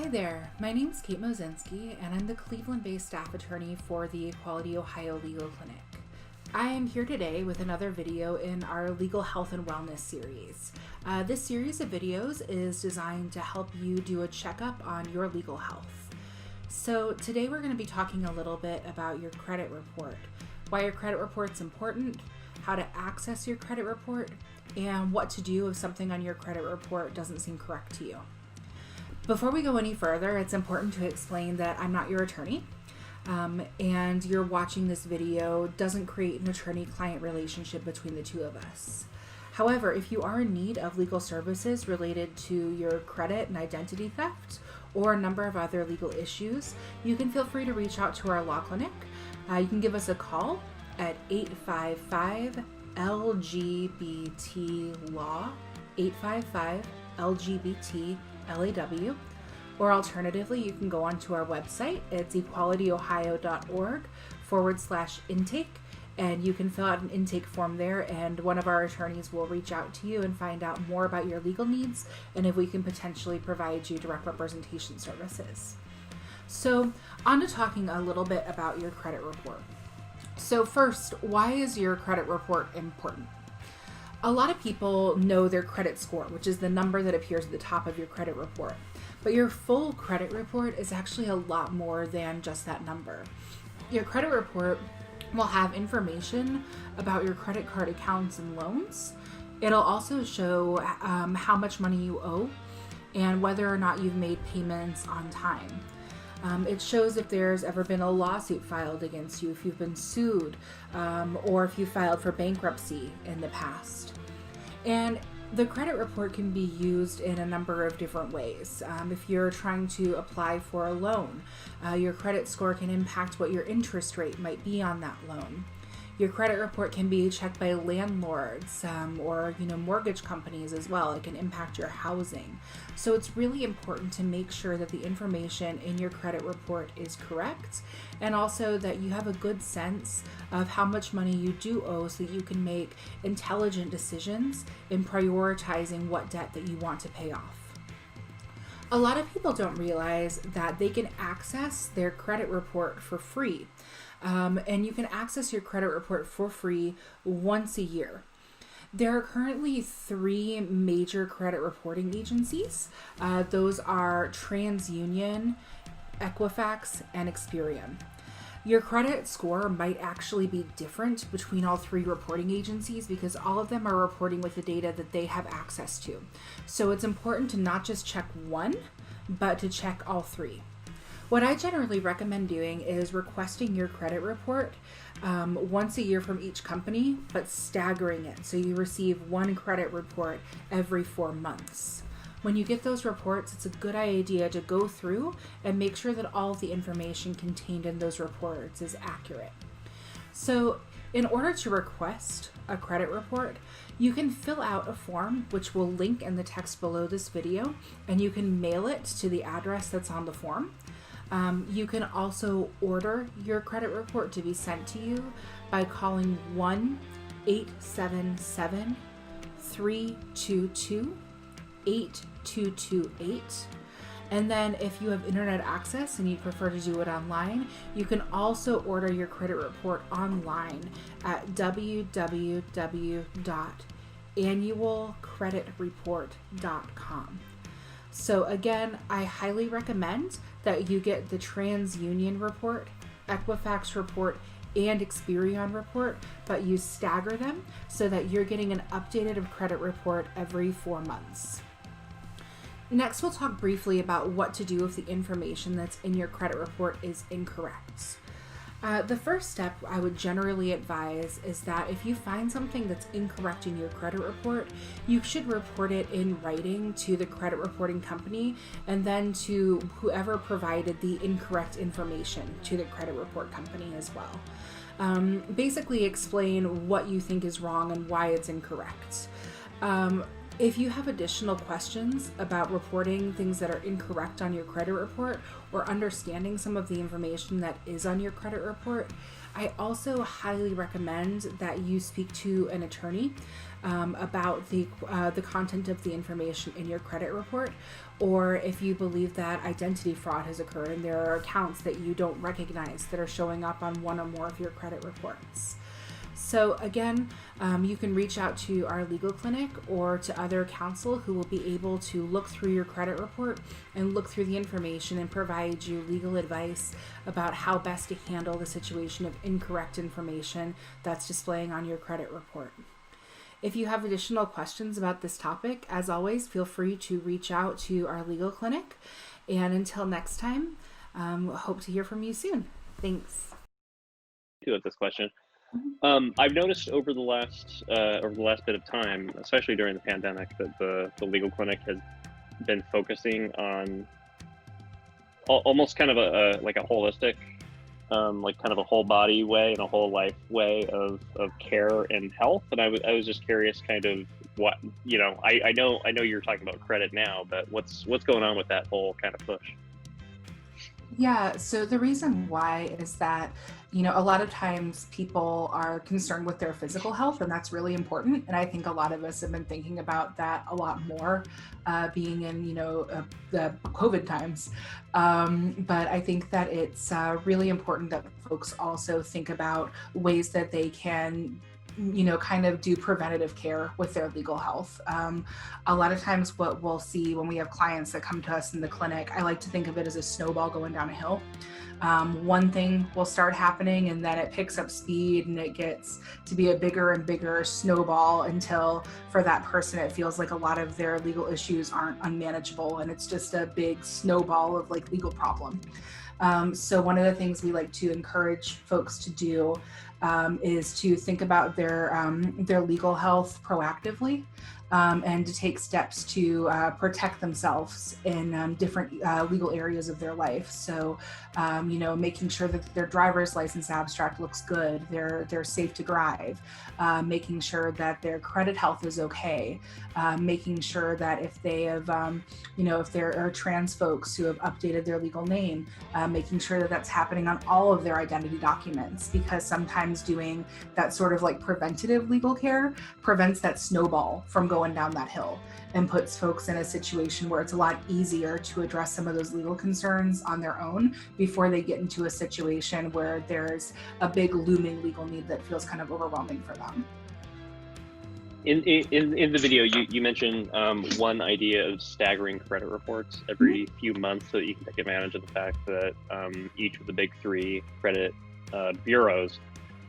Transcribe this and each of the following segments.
Hi there, my name is Kate Mozynski, and I'm the Cleveland-based staff attorney for the Equality Ohio Legal Clinic. I am here today with another video in our Legal Health and Wellness series. This series of videos is designed to help you do a checkup on your legal health. So today we're going to be talking a little bit about your credit report, why your credit report's important, how to access your credit report, and what to do if something on your credit report doesn't seem correct to you. Before we go any further, it's important to explain that I'm not your attorney, and you're watching this video doesn't create an attorney-client relationship between the two of us. However, if you are in need of legal services related to your credit and identity theft, or a number of other legal issues, you can feel free to reach out to our law clinic. You can give us a call at 855-LGBT-LAW, 855-LGBT-LAW, or alternatively, you can go onto our website. It's equalityohio.org/intake, and you can fill out an intake form there, and one of our attorneys will reach out to you and find out more about your legal needs and if we can potentially provide you direct representation services. So, on to talking a little bit about your credit report. So first, why is your credit report important? A lot of people know their credit score, which is the number that appears at the top of your credit report. But your full credit report is actually a lot more than just that number. Your credit report will have information about your credit card accounts and loans. It'll also show how much money you owe and whether or not you've made payments on time. It shows if there's ever been a lawsuit filed against you, if you've been sued, or if you filed for bankruptcy in the past. And the credit report can be used in a number of different ways. If you're trying to apply for a loan, your credit score can impact what your interest rate might be on that loan. Your credit report can be checked by landlords or mortgage companies as well. It can impact your housing. So it's really important to make sure that the information in your credit report is correct, and also that you have a good sense of how much money you do owe so that you can make intelligent decisions in prioritizing what debt that you want to pay off. A lot of people don't realize that they can access their credit report for free. And you can access your credit report for free once a year. There are currently 3 major credit reporting agencies. Those are TransUnion, Equifax, and Experian. Your credit score might actually be different between all 3 reporting agencies because all of them are reporting with the data that they have access to. So it's important to not just check one, but to check all 3. What I generally recommend doing is requesting your credit report once a year from each company, but staggering it so you receive one credit report every 4 months. When you get those reports, it's a good idea to go through and make sure that all of the information contained in those reports is accurate. So in order to request a credit report, you can fill out a form, which will link in the text below this video, and you can mail it to the address that's on the form. You can also order your credit report to be sent to you by calling 1-877-322-8228. And then if you have internet access and you prefer to do it online, you can also order your credit report online at www.annualcreditreport.com. So again, I highly recommend that you get the TransUnion report, Equifax report, and Experian report, but you stagger them so that you're getting an updated credit report every 4 months. Next, we'll talk briefly about what to do if the information that's in your credit report is incorrect. The first step I would generally advise is that if you find something that's incorrect in your credit report, you should report it in writing to the credit reporting company and then to whoever provided the incorrect information to the credit report company as well. Basically explain what you think is wrong and why it's incorrect. If you have additional questions about reporting things that are incorrect on your credit report or understanding some of the information that is on your credit report, I also highly recommend that you speak to an attorney about the content of the information in your credit report, or if you believe that identity fraud has occurred and there are accounts that you don't recognize that are showing up on one or more of your credit reports. So again, you can reach out to our legal clinic or to other counsel who will be able to look through your credit report and look through the information and provide you legal advice about how best to handle the situation of incorrect information that's displaying on your credit report. If you have additional questions about this topic, as always, feel free to reach out to our legal clinic. And until next time, hope to hear from you soon. Thanks. With this question. I've noticed over the last bit of time, especially during the pandemic, that the legal clinic has been focusing on almost kind of a holistic, like kind of a whole body way and a whole life way of care and health. And I was just curious, kind of what, I know you're talking about credit now, but what's going on with that whole kind of push? Yeah, so the reason why is that, a lot of times people are concerned with their physical health, and that's really important. And I think a lot of us have been thinking about that a lot more, being in, the COVID times. But I think that it's really important that folks also think about ways that they can kind of do preventative care with their legal health. A lot of times what we'll see when we have clients that come to us in the clinic, I like to think of it as a snowball going down a hill. One thing will start happening and then it picks up speed and it gets to be a bigger and bigger snowball until for that person, it feels like a lot of their legal issues aren't unmanageable and it's just a big snowball of like legal problem. So one of the things we like to encourage folks to do is to think about their legal health proactively and to take steps to protect themselves in different legal areas of their life. So, making sure that their driver's license abstract looks good, they're safe to drive, making sure that their credit health is okay, making sure that if they have, if there are trans folks who have updated their legal name, making sure that that's happening on all of their identity documents, because sometimes doing that sort of like preventative legal care prevents that snowball from going down that hill and puts folks in a situation where it's a lot easier to address some of those legal concerns on their own before they get into a situation where there's a big looming legal need that feels kind of overwhelming for them. In the video, you mentioned one idea of staggering credit reports every few months so that you can take advantage of the fact that each of the big three credit bureaus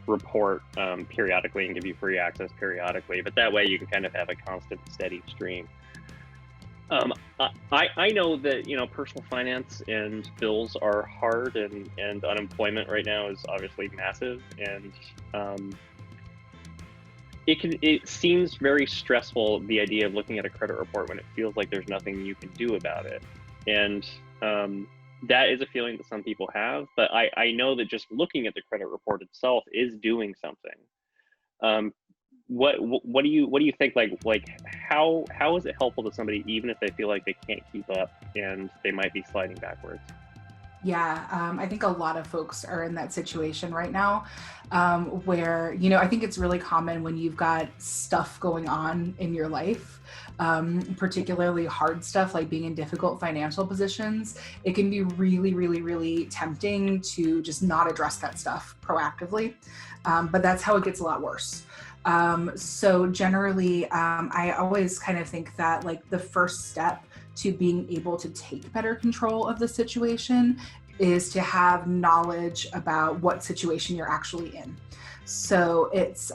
report periodically and give you free access periodically, but that way you can kind of have a constant, steady stream. I know that personal finance and bills are hard, and unemployment right now is obviously massive, and it seems very stressful, the idea of looking at a credit report when it feels like there's nothing you can do about it, and that is a feeling that some people have, but I know that just looking at the credit report itself is doing something. What do you think, like how is it helpful to somebody even if they feel like they can't keep up and they might be sliding backwards? Yeah, I think a lot of folks are in that situation right now, where, I think it's really common when you've got stuff going on in your life, particularly hard stuff like being in difficult financial positions. It can be really, really, really tempting to just not address that stuff proactively, but that's how it gets a lot worse. So generally, I always kind of think that like the first step to being able to take better control of the situation is to have knowledge about what situation you're actually in. So it's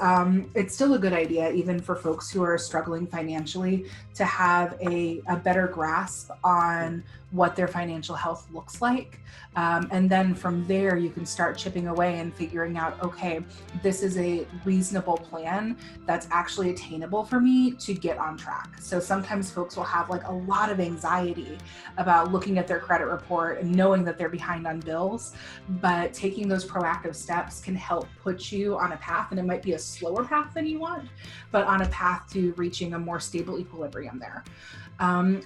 still a good idea, even for folks who are struggling financially, to have a better grasp on what their financial health looks like. And then from there, you can start chipping away and figuring out, okay, this is a reasonable plan that's actually attainable for me to get on track. So sometimes folks will have like a lot of anxiety about looking at their credit report and knowing that they're behind on bills, but taking those proactive steps can help put you on a path, and it might be a slower path than you want, but on a path to reaching a more stable equilibrium there.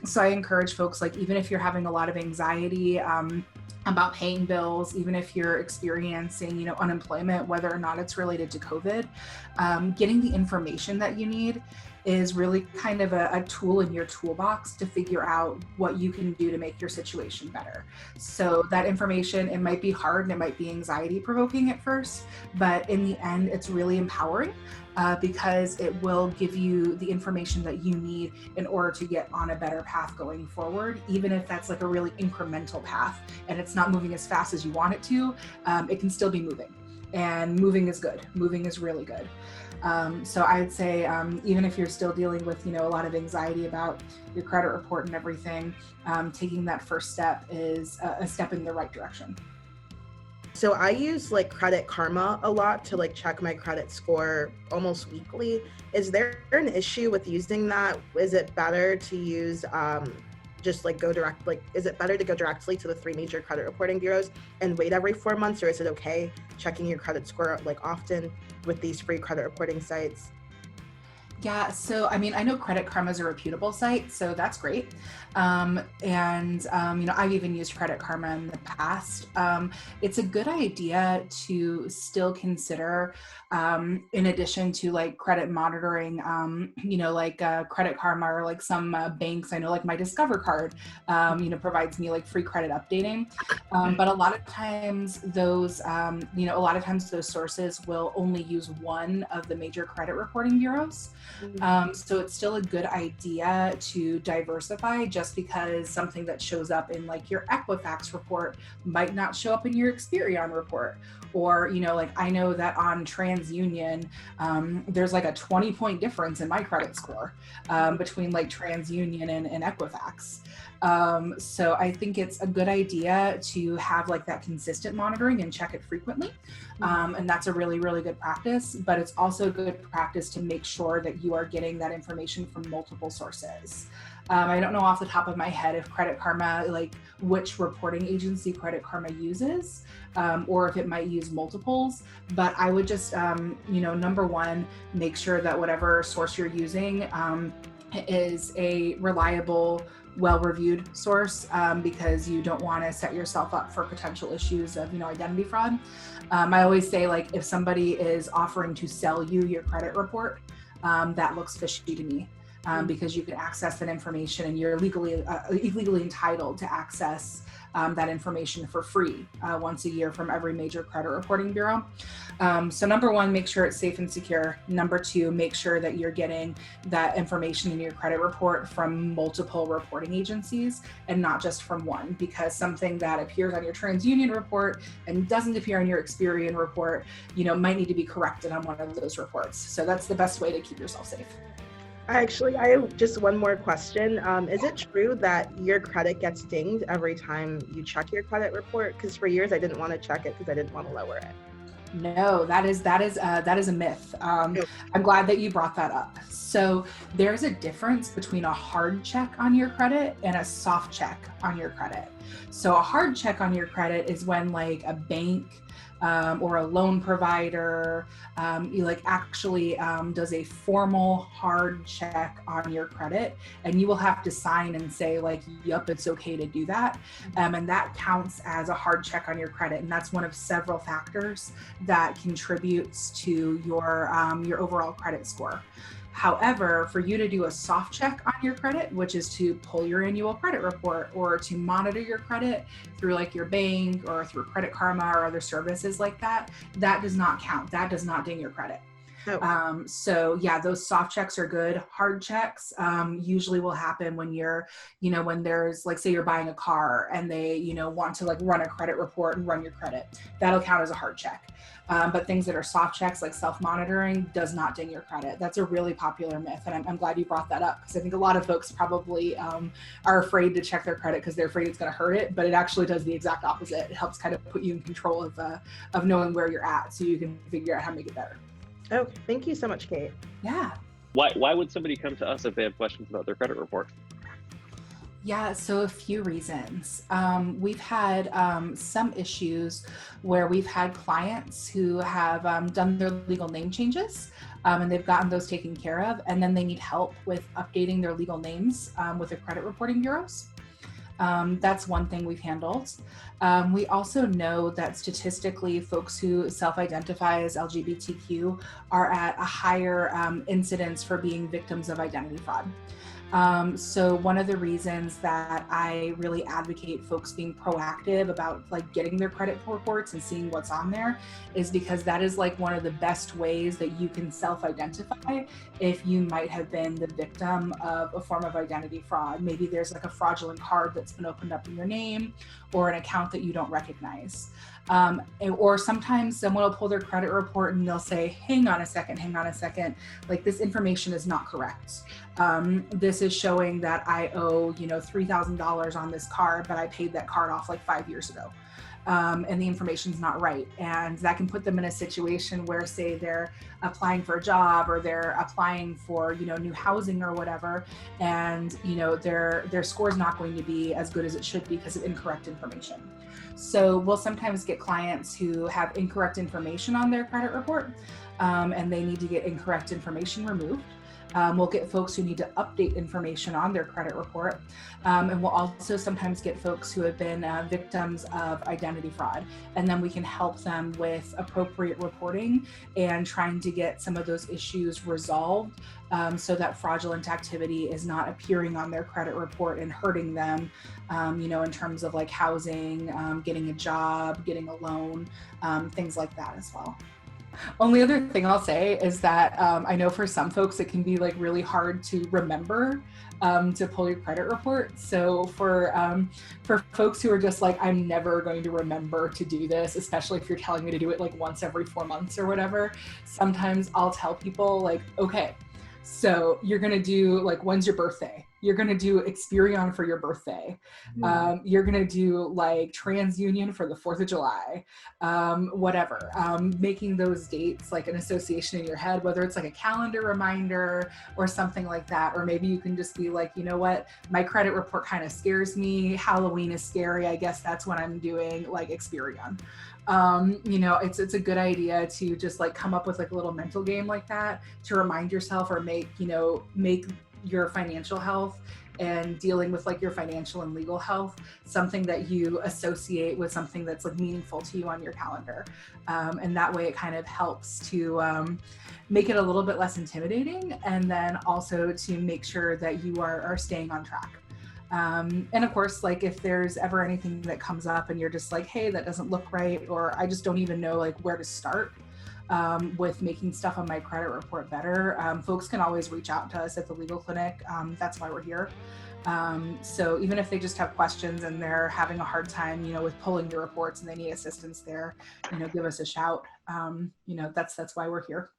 So I encourage folks, like, even if you're having a lot of anxiety about paying bills, even if you're experiencing, unemployment, whether or not it's related to COVID, getting the information that you need is really kind of a tool in your toolbox to figure out what you can do to make your situation better. So that information, it might be hard and it might be anxiety provoking at first, but in the end, it's really empowering because it will give you the information that you need in order to get on a better path going forward. Even if that's like a really incremental path and it's not moving as fast as you want it to, it can still be moving. And moving is good. Moving is really good. So I'd say even if you're still dealing with, a lot of anxiety about your credit report and everything, taking that first step is a step in the right direction. So I use like Credit Karma a lot to like check my credit score almost weekly. Is there an issue with using that? Is it better to use just like go direct, like, is it better to go directly to the 3 major credit reporting bureaus and wait every 4 months, or is it okay checking your credit score like often with these free credit reporting sites? Yeah, so I mean, I know Credit Karma is a reputable site, so that's great. I've even used Credit Karma in the past. It's a good idea to still consider, in addition to like credit monitoring, Credit Karma or like some banks. I know like my Discover card, provides me like free credit updating. But a lot of times those sources will only use one of the major credit reporting bureaus. So it's still a good idea to diversify, just because something that shows up in like your Equifax report might not show up in your Experian report. Or, I know that on TransUnion, there's like a 20-point difference in my credit score between like TransUnion and Equifax. So I think it's a good idea to have like that consistent monitoring and check it frequently. And that's a really, really good practice, but it's also a good practice to make sure that you are getting that information from multiple sources. I don't know off the top of my head if Credit Karma, like which reporting agency Credit Karma uses, or if it might use multiples, but I would just, number one, make sure that whatever source you're using is a reliable, well-reviewed source, because you don't want to set yourself up for potential issues of, identity fraud. I always say, like, if somebody is offering to sell you your credit report, that looks fishy to me. Because you can access that information and you're legally entitled to access that information for free once a year from every major credit reporting bureau. So number one, make sure it's safe and secure. Number two, make sure that you're getting that information in your credit report from multiple reporting agencies and not just from one, because something that appears on your TransUnion report and doesn't appear on your Experian report, might need to be corrected on one of those reports. So that's the best way to keep yourself safe. Actually, I have just one more question. Is it true that your credit gets dinged every time you check your credit report? Because for years I didn't want to check it because I didn't want to lower it. No, that is a myth. I'm glad that you brought that up. So there's a difference between a hard check on your credit and a soft check on your credit. So a hard check on your credit is when like a bank or a loan provider does a formal hard check on your credit, and you will have to sign and say like, yep, it's okay to do that. And that counts as a hard check on your credit. And that's one of several factors that contributes to your overall credit score. However, for you to do a soft check on your credit, which is to pull your annual credit report or to monitor your credit through like your bank or through Credit Karma or other services like that, that does not count. That does not ding your credit. Oh. So yeah, those soft checks are good. Hard checks usually will happen when you're, when there's like, say you're buying a car and they, want to like run a credit report and run your credit. That'll count as a hard check. But things that are soft checks like self-monitoring does not ding your credit. That's a really popular myth. And I'm glad you brought that up, because I think a lot of folks probably are afraid to check their credit because they're afraid it's going to hurt it, but it actually does the exact opposite. It helps kind of put you in control of knowing where you're at so you can figure out how to make it better. Oh, thank you so much, Kate. Yeah. Why would somebody come to us if they have questions about their credit report? Yeah, so a few reasons. We've had some issues where we've had clients who have done their legal name changes, and they've gotten those taken care of, and then they need help with updating their legal names with the credit reporting bureaus. That's one thing we've handled. We also know that statistically, folks who self-identify as LGBTQ are at a higher incidence for being victims of identity fraud. So one of the reasons that I really advocate folks being proactive about like getting their credit reports and seeing what's on there is because that is like one of the best ways that you can self-identify if you might have been the victim of a form of identity fraud. Maybe there's like a fraudulent card that's been opened up in your name or an account that you don't recognize. Or sometimes someone will pull their credit report and they'll say, hang on a second, like this information is not correct. This is showing that I owe, $3,000 on this card, but I paid that card off like 5 years ago. And the information's not right. And that can put them in a situation where, say, they're applying for a job or they're applying for, new housing or whatever. And, their score is not going to be as good as it should be because of incorrect information. So we'll sometimes get clients who have incorrect information on their credit report, and they need to get incorrect information removed. We'll get folks who need to update information on their credit report. And we'll also sometimes get folks who have been victims of identity fraud. And then we can help them with appropriate reporting and trying to get some of those issues resolved so that fraudulent activity is not appearing on their credit report and hurting them, in terms of like housing, getting a job, getting a loan, things like that as well. Only other thing I'll say is that I know for some folks it can be like really hard to remember to pull your credit report. So for folks who are just like, I'm never going to remember to do this, especially if you're telling me to do it like once every 4 months or whatever, sometimes I'll tell people like, okay, so you're gonna do like, when's your birthday? You're gonna do Experian for your birthday. You're gonna do like TransUnion for the 4th of July, whatever. Making those dates like an association in your head, whether it's like a calendar reminder or something like that. Or maybe you can just be like, you know what, my credit report kind of scares me. Halloween is scary. I guess that's when I'm doing like Experian. It's a good idea to just like come up with like a little mental game like that to remind yourself or make your financial health and dealing with like your financial and legal health something that you associate with something that's like meaningful to you on your calendar. And that way it kind of helps to make it a little bit less intimidating, and then also to make sure that you are staying on track. And of course, like if there's ever anything that comes up and you're just like, hey, that doesn't look right, or I just don't even know like where to start with making stuff on my credit report better, folks can always reach out to us at the legal clinic. That's why we're here. So even if they just have questions and they're having a hard time, with pulling your reports and they need assistance there, give us a shout. That's why we're here.